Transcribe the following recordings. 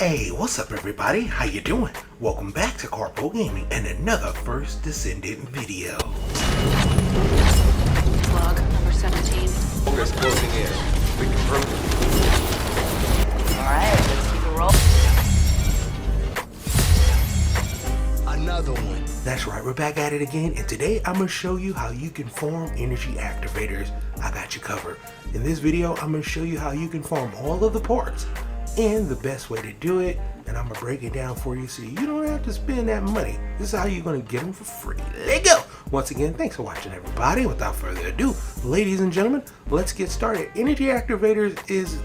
Hey, what's up everybody? How you doing? Welcome back to Karpogaming and another First Descendant video. Log number 17. Progress closing in. We confirmed it. Alright, let's see the roll. Another one. That's right, we're back at it again, and today I'm going to show you how you can form energy activators. I got you covered. In this video, I'm going to show you how you can form all of the parts and the best way to do it, and I'm going to break it down for you so you don't have to spend that money. This is how you're going to get them for free. Let's go! Once again, thanks for watching everybody. Without further ado, ladies and gentlemen, let's get started. Energy activators is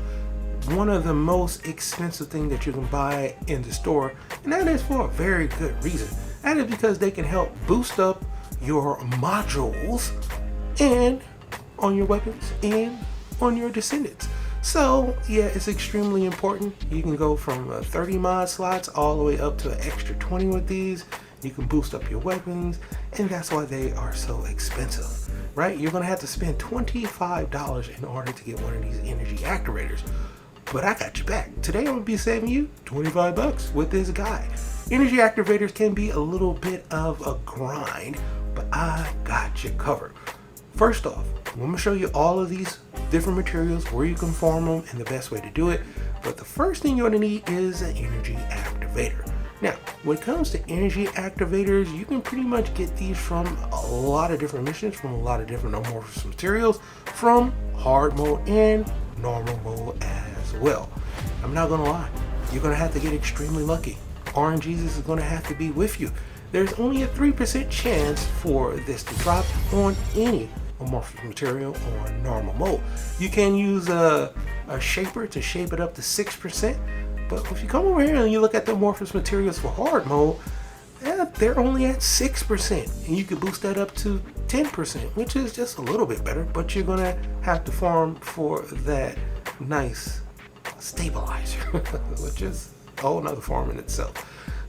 one of the most expensive things that you can buy in the store, and that is for a very good reason. That is because they can help boost up your modules and on your weapons and on your descendants. So yeah, it's extremely important. You can go from 30 mod slots all the way up to an extra 20 with these. You can boost up your weapons, and that's why they are so expensive, right? You're gonna have to spend $25 in order to get one of these energy activators. But I got you back. Today I'm gonna be saving you 25 bucks with this guide. Energy activators can be a little bit of a grind, but I got you covered. First off, I'm gonna show you all of these different materials, where you can form them, and the best way to do it. But the first thing you're gonna need is an energy activator. Now, when it comes to energy activators, you can pretty much get these from a lot of different missions, from a lot of different amorphous materials, from hard mode and normal mode as well. I'm not gonna lie, you're gonna have to get extremely lucky. RNGs is gonna have to be with you. There's only a 3% chance for this to drop on any amorphous material on normal mode. You can use a shaper to shape it up to 6%, but if you come over here and you look at the amorphous materials for hard mode, they're only at 6%, and you can boost that up to 10%, which is just a little bit better, but you're gonna have to farm for that nice stabilizer, which is a whole nother farm in itself.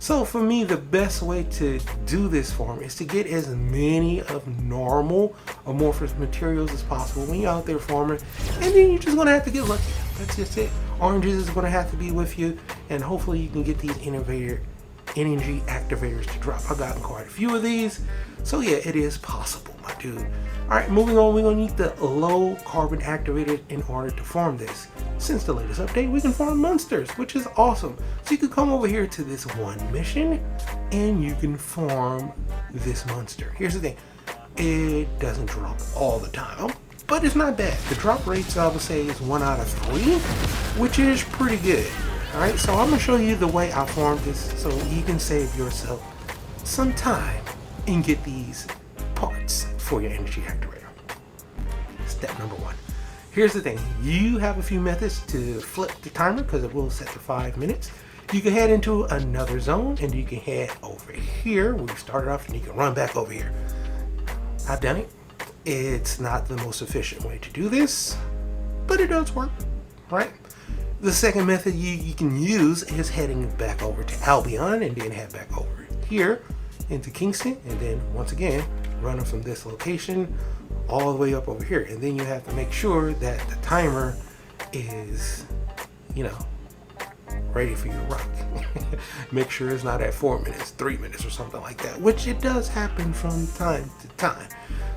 So for me, the best way to do this farm is to get as many of normal amorphous materials as possible when you're out there farming, and then you're just gonna have to get lucky. That's just it. Oranges is gonna have to be with you, and hopefully you can get these energy activators to drop. I've gotten quite a few of these, so yeah, it is possible, my dude. All right, moving on, we're gonna need the low carbon activator in order to farm this. Since the latest update, we can farm monsters, which is awesome. So you can come over here to this one mission and you can farm this monster. Here's the thing, it doesn't drop all the time, but it's not bad. The drop rates, I would say, is 1 out of 3, which is pretty good. All right, so I'm gonna show you the way I farmed this so you can save yourself some time and get these parts for your energy activator. Step number 1. Here's the thing, you have a few methods to flip the timer because it will set to 5 minutes. You can head into another zone, and you can head over here where you started off, and you can run back over here. I've done it. It's not the most efficient way to do this, but it does work, right? The second method you can use is heading back over to Albion, and then head back over here into Kingston, and then once again running from this location all the way up over here. And then you have to make sure that the timer is, you know, ready for you to rock. Make sure it's not at 4 minutes, 3 minutes or something like that, which it does happen from time to time.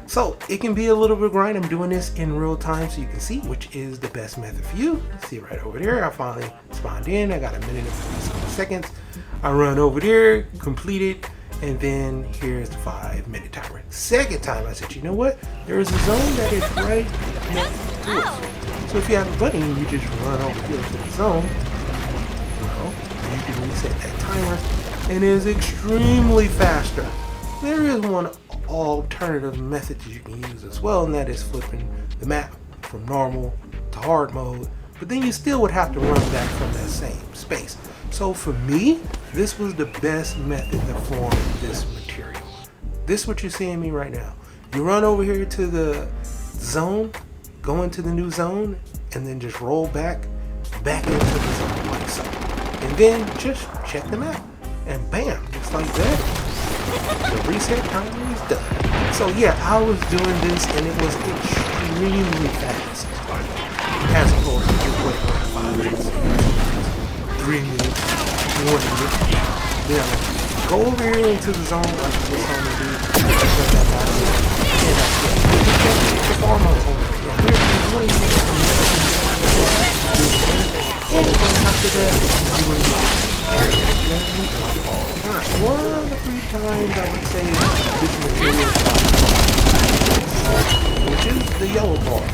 So it can be a little bit grind. I'm doing this in real time so you can see which is the best method for you. See right over there, I finally spawned in. I got a minute and 57 seconds. I run over there, complete it, and then here's the 5-minute timer. Second time I said, you know what? There is a zone that is right next to us. So if you have a buddy and you just run over here to the zone, well, you can reset that timer, and it is extremely faster. There is one alternative method that you can use as well, and that is flipping the map from normal to hard mode, but then you still would have to run back from that same space. So for me, this was the best method to form this material. This is what you're seeing me right now. You run over here to the zone, go into the new zone, and then just roll back into the zone like so. And then just check the map, and bam, just like that, the reset timer is done. So yeah, I was doing this and it was extremely fast, as opposed to just waiting 5 minutes, 3 minutes, want to get. Then go over here into the zone like this on the dude. And get your farm on over here. And after that, you will get one of the 3 times I would say this material is which is the yellow bar.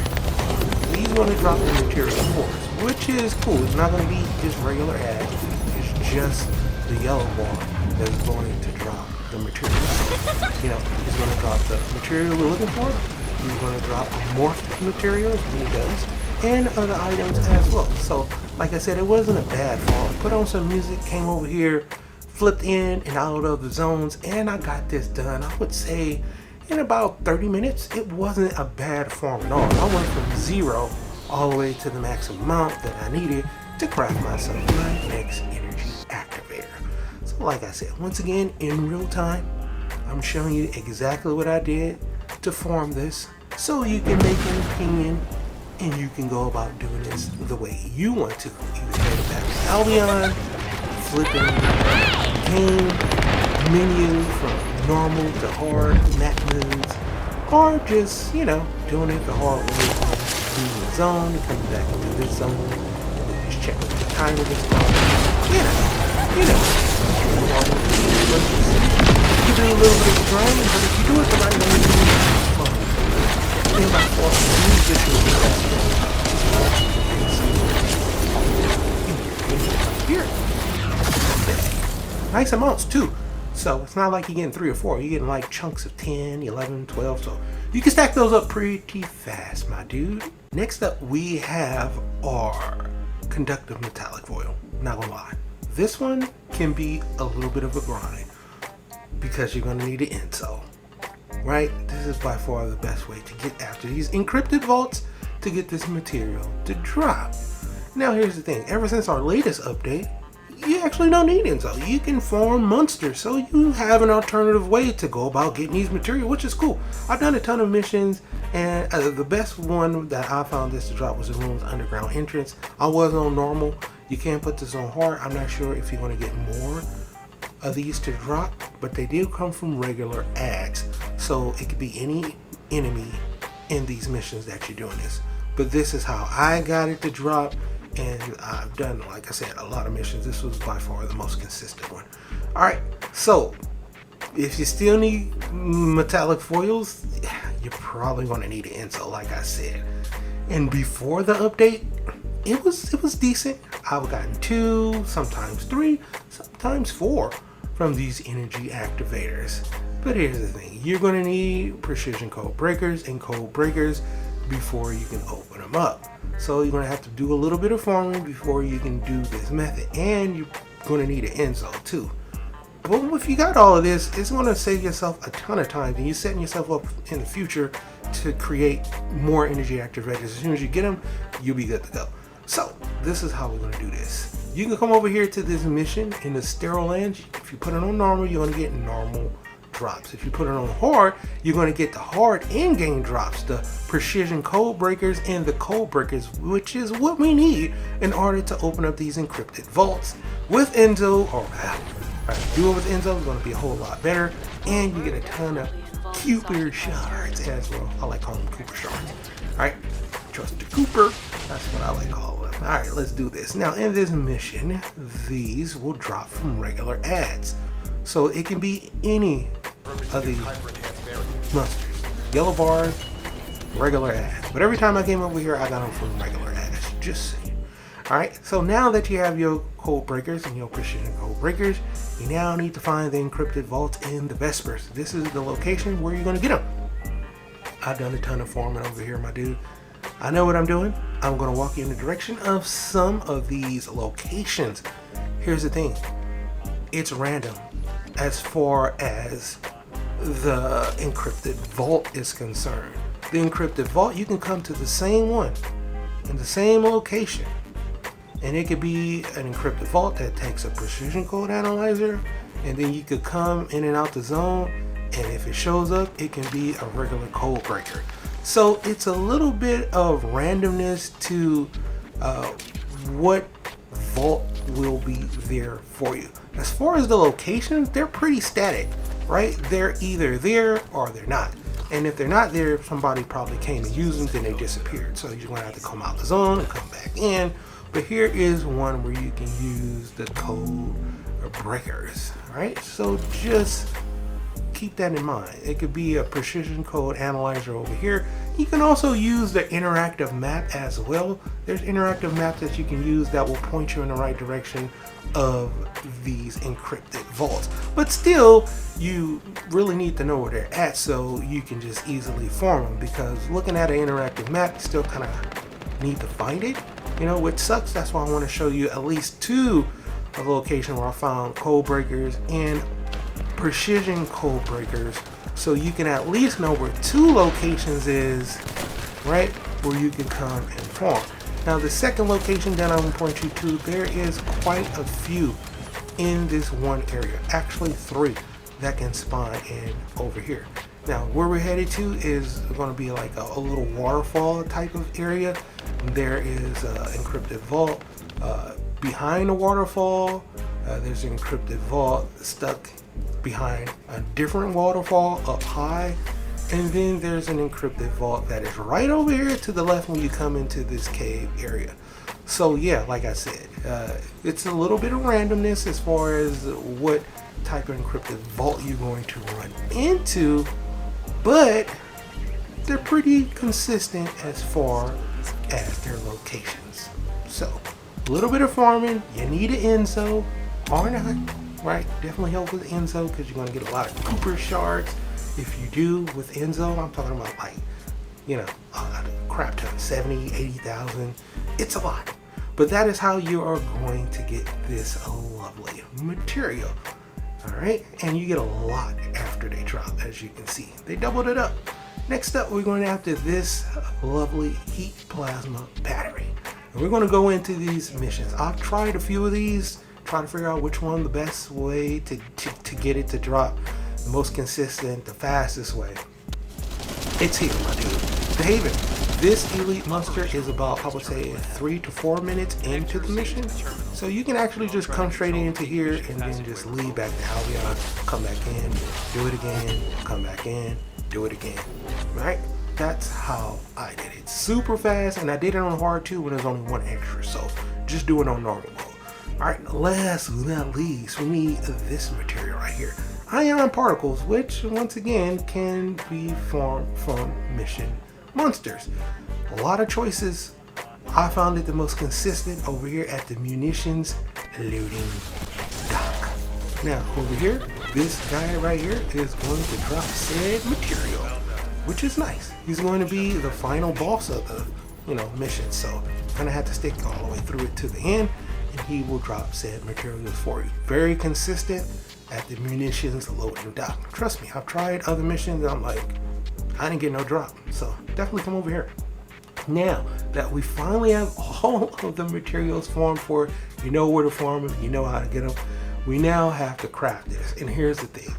He's going to drop the material force, which is cool. It's not going to be just regular ash. It's just the yellow bar that's going to drop the material. You know, he's going to drop the material we're looking for. He's going to drop morphed materials, he does, and other items as well. So, like I said, it wasn't a bad farm. Put on some music, came over here, flipped in and out of the zones, and I got this done. I would say in about 30 minutes. It wasn't a bad farm at all. I went from 0 all the way to the maximum amount that I needed to craft myself my next energy activator. So like I said, once again, in real time, I'm showing you exactly what I did to farm this so you can make an opinion and you can go about doing this the way you want to. You can go back to Albion, flipping game menu from normal to hard map moves, or just, you know, doing it the hard way, leaving the zone and coming back into this zone, and then just checking the time of this zone. You know. You do a little bit of grinding, but if you do it the right way, it's fun. Think about here. Nice amounts too. So it's not like you're getting 3 or 4. You're getting like chunks of 10, 11, 12. So you can stack those up pretty fast, my dude. Next up, we have our conductive metallic foil. Not gonna lie. This one can be a little bit of a grind because you're gonna need an intel, right? This is by far the best way to get after these encrypted vaults to get this material to drop. Now here's the thing. Ever since our latest update, you actually don't need intel. You can farm monsters, so you have an alternative way to go about getting these material, which is cool. I've done a ton of missions, and the best one that I found this to drop was the room's underground entrance. I was on normal. You can put this on hard. I'm not sure if you're going to get more of these to drop, but they do come from regular ads, so it could be any enemy in these missions that you're doing this. But this is how I got it to drop. And I've done, like I said, a lot of missions. This was by far the most consistent one. Alright, so if you still need metallic foils, you're probably going to need an intel, like I said. And before the update, it was decent. I've gotten 2, sometimes 3, sometimes 4 from these energy activators. But here's the thing. You're going to need precision code breakers and code breakers before you can open them up. So you're going to have to do a little bit of farming before you can do this method, and you're going to need an intel too. But if you got all of this, it's going to save yourself a ton of time, and you're setting yourself up in the future to create more energy activators. As soon as you get them, you'll be good to go. So this is how we're going to do this. You can come over here to this mission in the sterile land. If you put it on normal, you're going to get normal drops. If you put it on hard, you're going to get the hard in-game drops, the precision code breakers and the code breakers, which is what we need in order to open up these encrypted vaults. With Enzo, or do it with Enzo, it's going to be a whole lot better, and you get a ton of Cooper shards as well. I like calling them Cooper shards. Alright, trust the Cooper, that's what I like calling them. Alright, let's do this. Now in this mission, these will drop from regular ads. So it can be any of these monsters. Yellow bars, regular ads. But every time I came over here, I got them from regular ads. Just saying. Alright, so now that you have your code breakers and your precision code breakers, you now need to find the encrypted vault in the Vespers. This is the location where you're going to get them. I've done a ton of farming over here, my dude. I know what I'm doing. I'm going to walk you in the direction of some of these locations. Here's the thing. It's random as far as the encrypted vault is concerned. The encrypted vault, you can come to the same one in the same location, and it could be an encrypted vault that takes a precision code analyzer, and then you could come in and out the zone, and if it shows up, it can be a regular code breaker. So it's a little bit of randomness to what vault will be there for you. As far as the locations, they're pretty static, right? They're either there or they're not. And if they're not there, somebody probably came and used them, then they disappeared. So you're gonna have to come out the zone and come back in. But here is one where you can use the code breakers, right? So just keep that in mind. It could be a precision code analyzer over here. You can also use the interactive map as well. There's interactive maps that you can use that will point you in the right direction of these encrypted vaults. But still, you really need to know where they're at so you can just easily form them, because looking at an interactive map, you still kind of need to find it, you know, which sucks. That's why I want to show you at least two of the location where I found code breakers and precision code breakers, so you can at least know where two locations is, right, where you can come and form. Now the second location that I'm going to point you to, there is quite a few in this one area, actually 3 that can spawn in over here. Now where we're headed to is going to be like a little waterfall type of area. There is an encrypted vault behind the waterfall. There's an encrypted vault stuck behind a different waterfall up high, and then there's an encrypted vault that is right over here to the left when you come into this cave area. So yeah, like I said, it's a little bit of randomness as far as what type of encrypted vault you're going to run into, but they're pretty consistent as far as their locations. So a little bit of farming, you need an Enzo or not, right? Definitely help with Enzo because you're going to get a lot of Cooper shards. If you do with Enzo, I'm talking about like, you know, a crap ton, 70, 80,000. It's a lot. But that is how you are going to get this lovely material. All right, and you get a lot after they drop, as you can see. They doubled it up. Next up, we're going after this lovely heat plasma battery. And we're going to go into these missions. I've tried a few of these, trying to figure out which one the best way to get it to drop. The most consistent, the fastest way. It's here, my dude. The Haven. This elite monster is about, I would say, 3 to 4 minutes into the mission. So you can actually just come straight into here and then just leave back to Albion, come back in, do it again, come back in, do it again. Right? That's how I did it. Super fast, and I did it on hard too when there's only 1 extra. So just do it on normal mode. Alright, last but not least, we need this material right here. Ion particles, which once again can be formed from mission monsters. A lot of choices. I found it the most consistent over here at the munitions loading dock. Now over here, this guy right here is going to drop said material, which is nice. He's going to be the final boss of the, you know, mission. So you're gonna have to stick all the way through it to the end, and he will drop said materials for you. Very consistent at the munitions loading dock. Trust me, I've tried other missions and I'm like, I didn't get no drop. So definitely come over here. Now that we finally have all of the materials formed for it, you know where to farm them, you know how to get them, we now have to craft this. And here's the thing.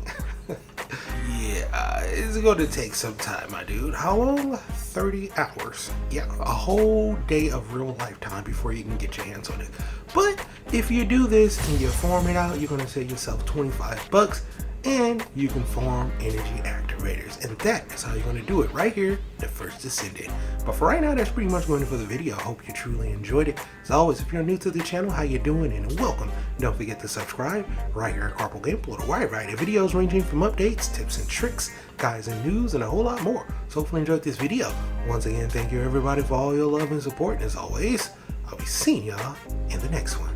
Yeah, it's going to take some time, my dude. How long? 30 hours. Yeah, a whole day of real life time before you can get your hands on it. But if you do this and you farm it out, you're going to save yourself 25 bucks and you can farm energy activators. And that is how you're going to do it right here, the First Descendant. But for right now, that's pretty much going for the video. I hope you truly enjoyed it. As always, if you're new to the channel, how you doing and welcome. Don't forget to subscribe right here at Karpogaming for a wide variety of videos ranging from updates, tips and tricks, guides and news, and a whole lot more. So hopefully you enjoyed this video. Once again, thank you everybody for all your love and support. And as always, I'll be seeing y'all in the next one.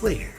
Later.